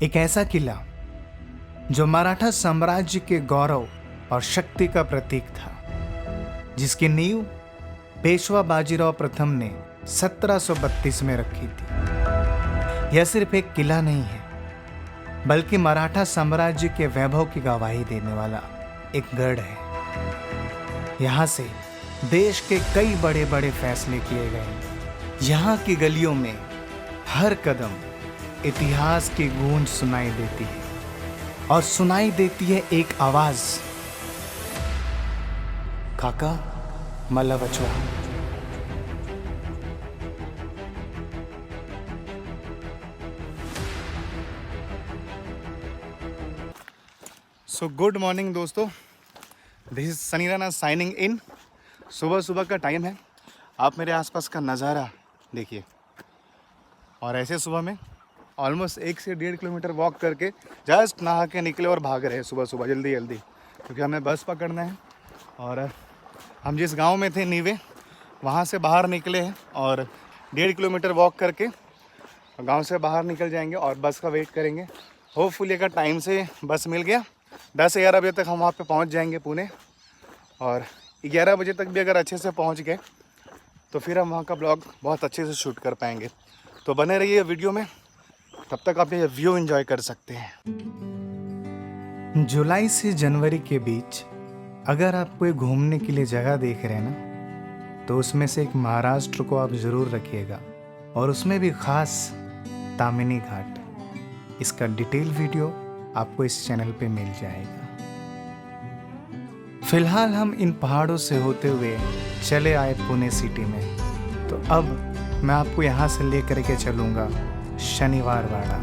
एक ऐसा किला जो मराठा साम्राज्य के गौरव और शक्ति का प्रतीक था, जिसकी नींव पेशवा बाजीराव प्रथम ने 1732 में रखी थी। यह सिर्फ एक किला नहीं है, बल्कि मराठा साम्राज्य के वैभव की गवाही देने वाला एक गढ़ है। यहाँ से देश के कई बड़े बड़े फैसले किए गए। यहाँ की गलियों में हर कदम इतिहास की गूंज सुनाई देती है, और सुनाई देती है एक आवाज, काका मला बचवा। सो गुड मॉर्निंग दोस्तों, this is Sunny Rana signing in. सुबह सुबह का टाइम है, आप मेरे आसपास का नज़ारा देखिए। और ऐसे सुबह में ऑलमोस्ट 1 से 1.5 किलोमीटर वॉक करके जस्ट नहा के निकले और भाग रहे हैं सुबह सुबह जल्दी जल्दी, क्योंकि हमें बस पकड़ना है। और हम जिस गांव में थे नीवे, वहां से बाहर निकले हैं और 1.5 किलोमीटर वॉक करके गांव से बाहर निकल जाएंगे और बस का वेट करेंगे। होपफुली अगर टाइम से बस मिल गया 10-11 बजे तक हम वहाँ पे पहुँच जाएंगे पुणे, और 11 बजे तक भी अगर अच्छे से पहुँच गए तो फिर हम वहाँ का ब्लॉग बहुत अच्छे से शूट कर पाएंगे। तो बने रहिए वीडियो में, तब तक आप ये व्यू एंजॉय कर सकते हैं। जुलाई से जनवरी के बीच अगर आप कोई घूमने के लिए जगह देख रहे हैं ना, तो उसमें से एक महाराष्ट्र को आप ज़रूर रखिएगा, और उसमें भी ख़ास तामिनी घाट। इसका डिटेल वीडियो आपको इस चैनल पे मिल जाएगा। फिलहाल हम इन पहाड़ों से होते हुए चले आए पुणे सिटी में, तो अब मैं आपको यहाँ से लेकर के चलूँगा शनिवार वाड़ा।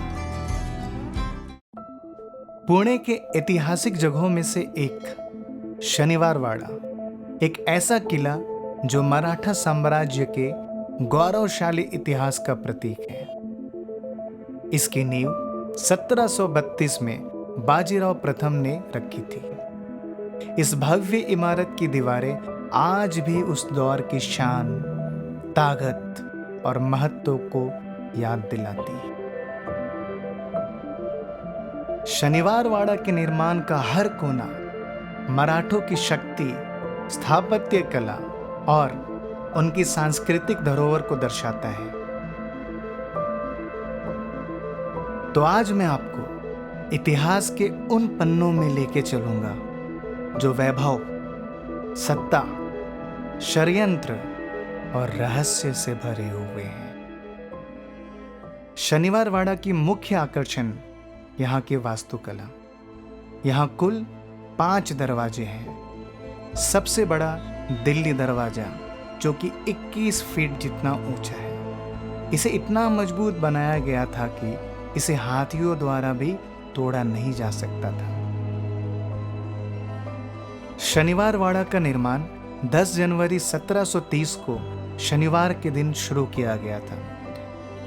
पुणे के ऐतिहासिक जगहों में से एक शनिवार वाड़ा एक ऐसा किला जो मराठा साम्राज्य के गौरवशाली इतिहास का प्रतीक है। इसकी नींव 1732 में बाजीराव प्रथम ने रखी थी। इस भव्य इमारत की दीवारें आज भी उस दौर की शान, ताकत और महत्व को याद दिलाती है। शनिवार वाड़ा के निर्माण का हर कोना मराठों की शक्ति, स्थापत्य कला और उनकी सांस्कृतिक धरोहर को दर्शाता है। तो आज मैं आपको इतिहास के उन पन्नों में लेके चलूंगा जो वैभव, सत्ता, षड्यंत्र और रहस्य से भरे हुए हैं। शनिवार वाड़ा की मुख्य आकर्षण यहाँ की वास्तुकला। यहाँ कुल 5 दरवाजे हैं। सबसे बड़ा दिल्ली दरवाजा, जो कि 21 फीट जितना ऊंचा है। इसे इतना मजबूत बनाया गया था कि इसे हाथियों द्वारा भी तोड़ा नहीं जा सकता था। शनिवार वाड़ा का निर्माण 10 जनवरी 1730 को शनिवार के दिन शुरू किया गया था।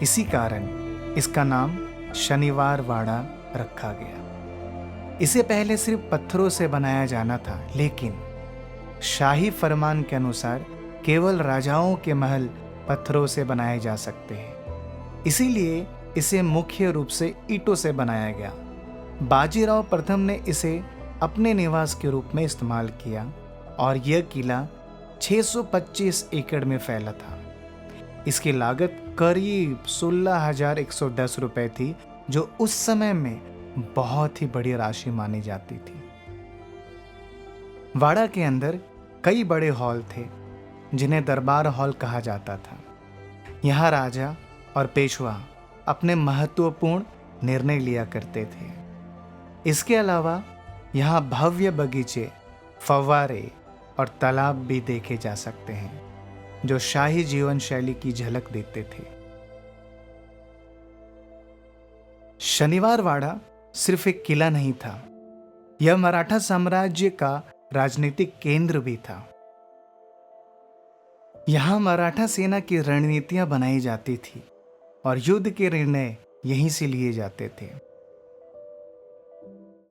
इसी कारण इसका नाम शनिवार वाड़ा रखा गया। इसे पहले सिर्फ पत्थरों से बनाया जाना था, लेकिन शाही फरमान के अनुसार केवल राजाओं के महल पत्थरों से बनाए जा सकते हैं। इसीलिए इसे मुख्य रूप से ईंटों से बनाया गया। बाजीराव प्रथम ने इसे अपने निवास के रूप में इस्तेमाल किया, और यह किला 625 एकड़ में फैला था। इसकी लागत करीब 16,110 रुपए थी, जो उस समय में बहुत ही बड़ी राशि मानी जाती थी। वाड़ा के अंदर कई बड़े हॉल थे, जिन्हें दरबार हॉल कहा जाता था। यहाँ राजा और पेशवा अपने महत्वपूर्ण निर्णय लिया करते थे। इसके अलावा यहाँ भव्य बगीचे, फव्वारे और तालाब भी देखे जा सकते हैं, जो शाही जीवन शैली की झलक देते थे। शनिवार वाड़ा सिर्फ एक किला नहीं था, यह मराठा साम्राज्य का राजनीतिक केंद्र भी था। यहाँ मराठा सेना की रणनीतियां बनाई जाती थी और युद्ध के निर्णय यहीं से लिए जाते थे।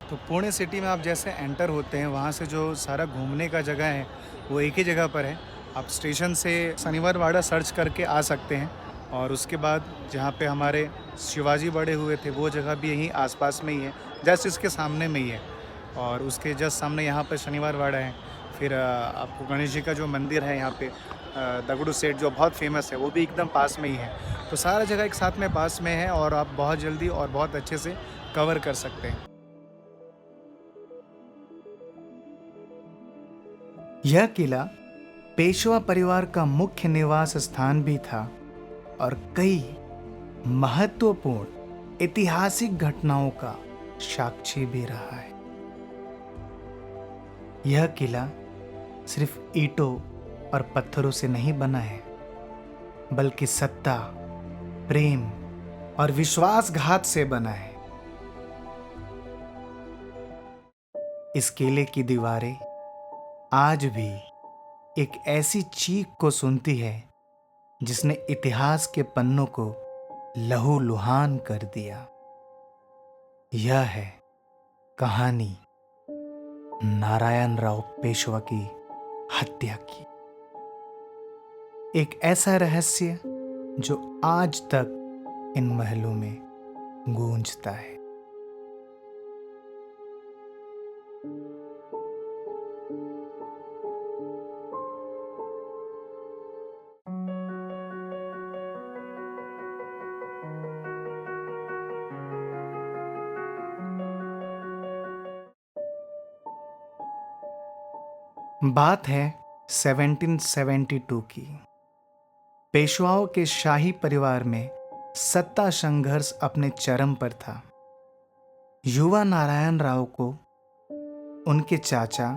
तो पुणे सिटी में आप जैसे एंटर होते हैं, वहाँ से जो सारा घूमने का जगह है वो एक ही जगह पर है। आप स्टेशन से शनिवार वाड़ा सर्च करके आ सकते हैं, और उसके बाद जहाँ पे हमारे शिवाजी बड़े हुए थे वो जगह भी यहीं आसपास में ही है, जस्ट इसके सामने में ही है। और उसके जस्ट सामने यहाँ पर शनिवार वाड़ा है। फिर आपको गणेश जी का जो मंदिर है यहाँ पे दगड़ू सेठ जो बहुत फेमस है वो भी एकदम पास में ही है। तो सारा जगह एक साथ में पास में है और आप बहुत जल्दी और बहुत अच्छे से कवर कर सकते हैं। यह किला पेशवा परिवार का मुख्य निवास स्थान भी था और कई महत्वपूर्ण ऐतिहासिक घटनाओं का साक्षी भी रहा है। यह किला सिर्फ ईंटों और पत्थरों से नहीं बना है, बल्कि सत्ता, प्रेम और विश्वासघात से बना है। इस किले की दीवारें आज भी एक ऐसी चीख को सुनती है जिसने इतिहास के पन्नों को लहूलुहान कर दिया। यह है कहानी नारायण राव पेशवा की हत्या की। एक ऐसा रहस्य जो आज तक इन महलों में गूंजता है। बात है 1772 की। पेशवाओं के शाही परिवार में सत्ता संघर्ष अपने चरम पर था। युवा नारायण राव को उनके चाचा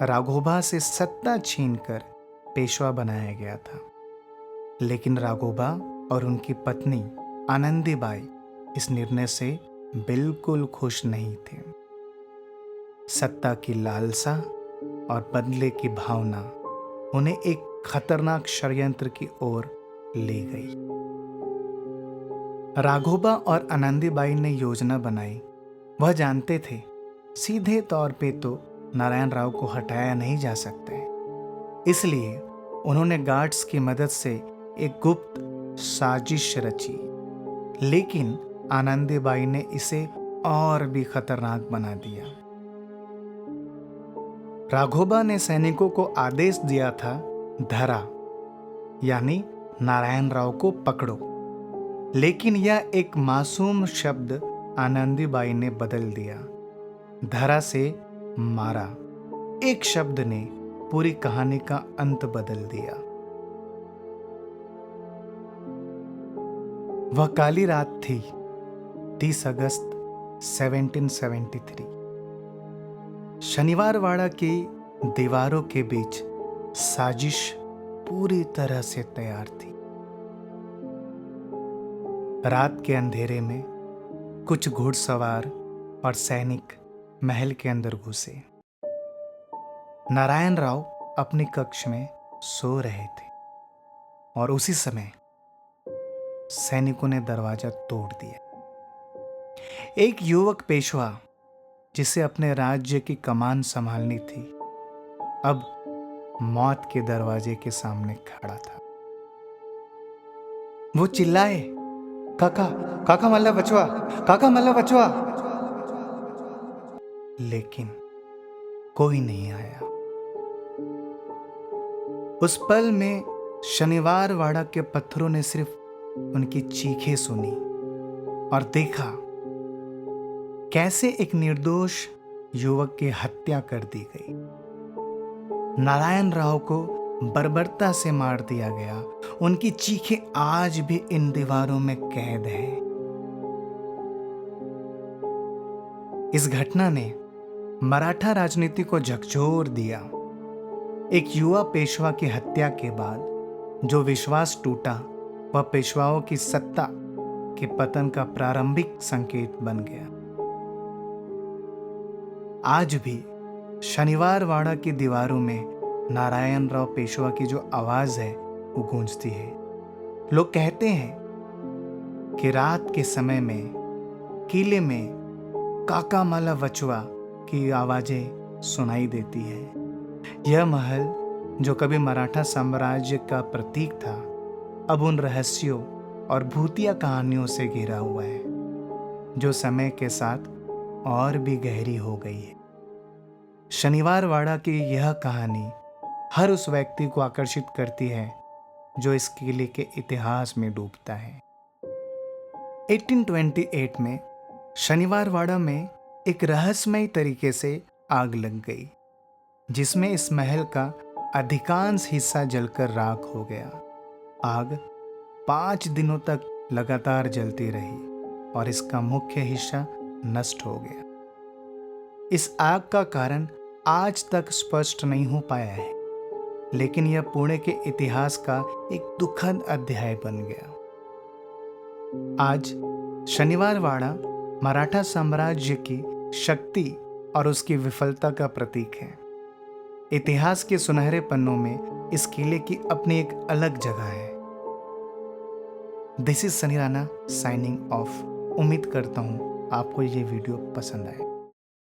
राघोबा से सत्ता छीनकर पेशवा बनाया गया था, लेकिन राघोबा और उनकी पत्नी आनंदीबाई इस निर्णय से बिल्कुल खुश नहीं थे। सत्ता की लालसा और बदले की भावना उन्हें एक खतरनाक षड्यंत्र की ओर ले गई। राघोबा और आनंदीबाई ने योजना बनाई। वह जानते थे सीधे तौर पे तो नारायण राव को हटाया नहीं जा सकता है, इसलिए उन्होंने गार्ड्स की मदद से एक गुप्त साजिश रची। लेकिन आनंदीबाई ने इसे और भी खतरनाक बना दिया। राघोबा ने सैनिकों को आदेश दिया था, धरा यानी नारायण राव को पकड़ो, लेकिन यह एक मासूम शब्द आनंदीबाई ने बदल दिया। धरा से मारा एक शब्द ने पूरी कहानी का अंत बदल दिया। वह काली रात थी, 30 अगस्त 1773। शनिवार वाड़ा की दीवारों के बीच साजिश पूरी तरह से तैयार थी। रात के अंधेरे में कुछ घुड़सवार और सैनिक महल के अंदर घुसे। नारायण राव अपनी कक्ष में सो रहे थे और उसी समय सैनिकों ने दरवाजा तोड़ दिया। एक युवक पेशवा जिसे अपने राज्य की कमान संभालनी थी, अब मौत के दरवाजे के सामने खड़ा था। वो चिल्लाए, काका काका मल्ला बचवा, काका मल्ला बचवा, लेकिन कोई नहीं आया। उस पल में शनिवार वाड़ा के पत्थरों ने सिर्फ उनकी चीखें सुनी और देखा कैसे एक निर्दोष युवक की हत्या कर दी गई। नारायण राव को बर्बरता से मार दिया गया। उनकी चीखें आज भी इन दीवारों में कैद है। इस घटना ने मराठा राजनीति को झकझोर दिया। एक युवा पेशवा की हत्या के बाद जो विश्वास टूटा, वह पेशवाओं की सत्ता के पतन का प्रारंभिक संकेत बन गया। आज भी शनिवार वाड़ा की दीवारों में नारायण राव पेशवा की जो आवाज है वो गूंजती है। लोग कहते हैं कि रात के समय में किले में काका माला वचवा की आवाजें सुनाई देती है। यह महल जो कभी मराठा साम्राज्य का प्रतीक था, अब उन रहस्यों और भूतिया कहानियों से घिरा हुआ है, जो समय के साथ और भी गहरी हो गई है। शनिवार वाड़ा की यह कहानी हर उस व्यक्ति को आकर्षित करती है जो इस किले के इतिहास में डूबता है। 1828 में शनिवार वाड़ा में एक रहस्यमय तरीके से आग लग गई, जिसमें इस महल का अधिकांश हिस्सा जलकर राख हो गया। आग 5 दिनों तक लगातार जलती रही और इसका मुख्य हिस्सा नष्ट हो गया। इस आग का कारण आज तक स्पष्ट नहीं हो पाया है, लेकिन यह पुणे के इतिहास का एक दुखद अध्याय बन गया। आज शनिवार वाड़ा मराठा साम्राज्य की शक्ति और उसकी विफलता का प्रतीक है। इतिहास के सुनहरे पन्नों में इस किले की अपनी एक अलग जगह है। This is Sunny Rana signing off. उम्मीद करता हूँ आपको ये वीडियो पसंद आए।